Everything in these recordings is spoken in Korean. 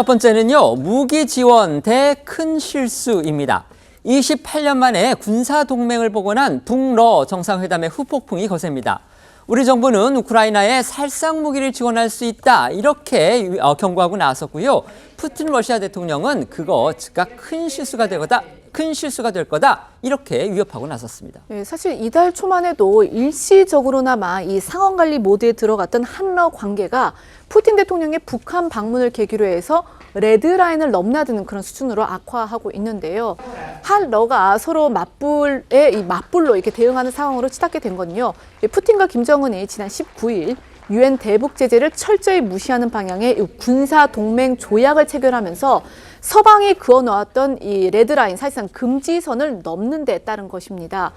첫 번째는요, 무기 지원 대 큰 실수입니다. 28년 만에 군사 동맹을 복원한 북러 정상회담의 후폭풍이 거셉니다. 우리 정부는 우크라이나에 살상 무기를 지원할 수 있다 이렇게 경고하고 나섰고요. 푸틴 러시아 대통령은 그거 즉각 큰 실수가 될 거다 이렇게 위협하고 나섰습니다. 네, 사실 이달 초만 해도 일시적으로나마 이 상황 관리 모드에 들어갔던 한러 관계가 푸틴 대통령의 북한 방문을 계기로 해서 레드라인을 넘나드는 그런 수준으로 악화하고 있는데요. 한러가 서로 맞불로 이렇게 대응하는 상황으로 치닫게 된 건요. 푸틴과 김정은이 지난 19일 유엔 대북 제재를 철저히 무시하는 방향의 군사 동맹 조약을 체결하면서 서방이 그어놓았던 이 레드라인, 사실상 금지선을 넘는 데 따른 것입니다.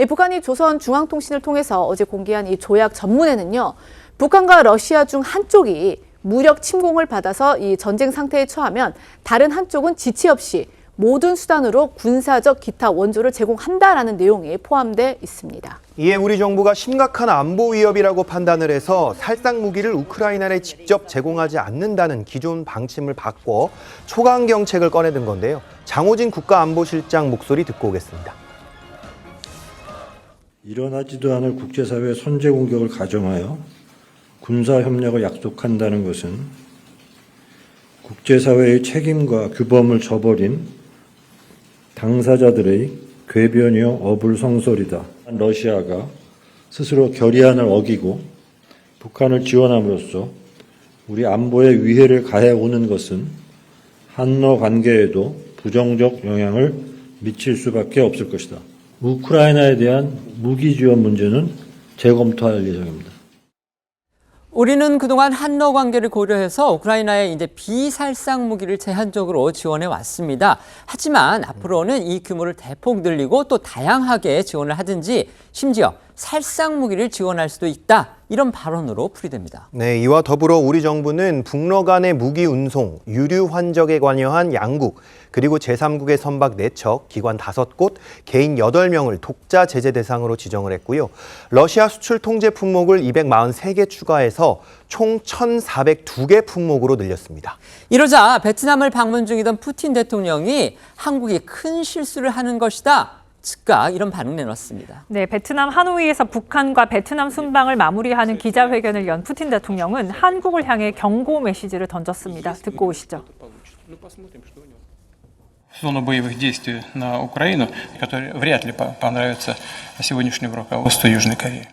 북한이 조선중앙통신을 통해서 어제 공개한 이 조약 전문에는요. 북한과 러시아 중 한쪽이 무력 침공을 받아서 이 전쟁 상태에 처하면 다른 한쪽은 지체 없이 모든 수단으로 군사적 기타 원조를 제공한다라는 내용이 포함되어 있습니다. 이에 우리 정부가 심각한 안보 위협이라고 판단을 해서 살상 무기를 우크라이나에 직접 제공하지 않는다는 기존 방침을 바꿔 초강 정책을 꺼내든 건데요. 장호진 국가안보실장 목소리 듣고 오겠습니다. 일어나지도 않을 국제사회의 선제 공격을 가정하여 군사협력을 약속한다는 것은 국제사회의 책임과 규범을 저버린 당사자들의 궤변이요 어불성설이다. 러시아가 스스로 결의안을 어기고 북한을 지원함으로써 우리 안보에 위해를 가해오는 것은 한러 관계에도 부정적 영향을 미칠 수밖에 없을 것이다. 우크라이나에 대한 무기 지원 문제는 재검토할 예정입니다. 우리는 그동안 한러 관계를 고려해서 우크라이나에 이제 비살상 무기를 제한적으로 지원해 왔습니다. 하지만 앞으로는 이 규모를 대폭 늘리고 또 다양하게 지원을 하든지 심지어 살상 무기를 지원할 수도 있다. 이런 발언으로 풀이됩니다. 네, 이와 더불어 우리 정부는 북러 간의 무기 운송, 유류 환적에 관여한 양국, 그리고 제3국의 선박 4척, 기관 5곳, 개인 8명을 독자 제재 대상으로 지정을 했고요. 러시아 수출 통제 품목을 243개 추가해서 총 1,402개 품목으로 늘렸습니다. 이러자 베트남을 방문 중이던 푸틴 대통령이 한국이 큰 실수를 하는 것이다. 즉각 이런 반응 내놨습니다. 네, 베트남 하노이에서 북한과 베트남 순방을 마무리하는 기자회견을 연 푸틴 대통령은 한국을 향해 경고 메시지를 던졌습니다. 듣고 오시죠. зону боевых действий на Украину, который вряд ли понравится сегодняшнему руководству Южной Кореи.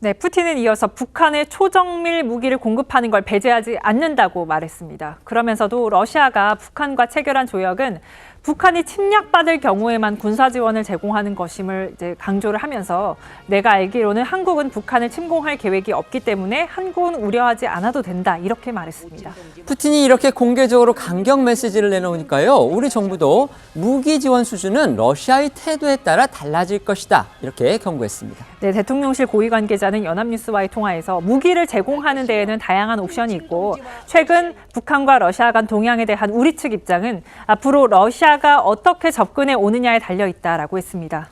네, 푸틴은 이어서 북한에 초정밀 무기를 공급하는 걸 배제하지 않는다고 말했습니다. 그러면서도 러시아가 북한과 체결한 조약은 북한이 침략받을 경우에만 군사 지원을 제공하는 것임을 이제 강조를 하면서 내가 알기로는 한국은 북한을 침공할 계획이 없기 때문에 한국은 우려하지 않아도 된다 이렇게 말했습니다. 푸틴이 이렇게 공개적으로 강경 메시지를 내놓으니까요. 우리 정부도 무기 지원 수준은 러시아의 태도에 따라 달라질 것이다 이렇게 경고했습니다. 네, 대통령실 고위 관계자는 연합뉴스와의 통화에서 무기를 제공하는 데에는 다양한 옵션이 있고 최근 북한과 러시아 간 동향에 대한 우리 측 입장은 앞으로 러시아가 어떻게 접근해 오느냐에 달려있다라고 했습니다.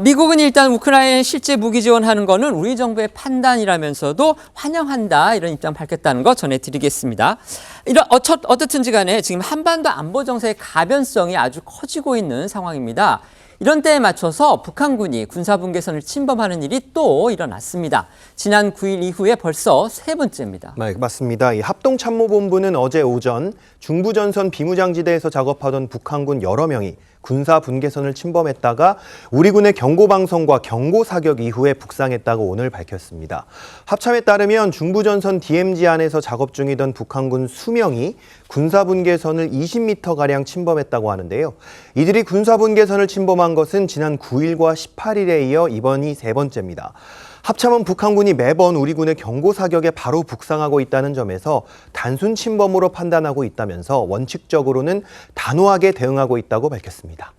미국은 일단 우크라이나에 실제 무기 지원하는 거는 우리 정부의 판단이라면서도 환영한다 이런 입장 밝혔다는 거 전해드리겠습니다. 어떻든지 간에 지금 한반도 안보 정세의 가변성이 아주 커지고 있는 상황입니다. 이런 때에 맞춰서 북한군이 군사분계선을 침범하는 일이 또 일어났습니다. 지난 9일 이후에 벌써 3번째입니다. 네, 맞습니다. 이 합동참모본부는 어제 오전 중부전선 비무장지대에서 작업하던 북한군 여러 명이 군사 분계선을 침범했다가 우리 군의 경고방송과 경고사격 이후에 북상했다고 오늘 밝혔습니다. 합참에 따르면 중부전선 DMZ 안에서 작업 중이던 북한군 수명이 군사 분계선을 20m가량 침범했다고 하는데요. 이들이 군사 분계선을 침범한 것은 지난 9일과 18일에 이어 이번이 3번째입니다. 합참은 북한군이 매번 우리 군의 경고사격에 바로 북상하고 있다는 점에서 단순 침범으로 판단하고 있다면서 원칙적으로는 단호하게 대응하고 있다고 밝혔습니다.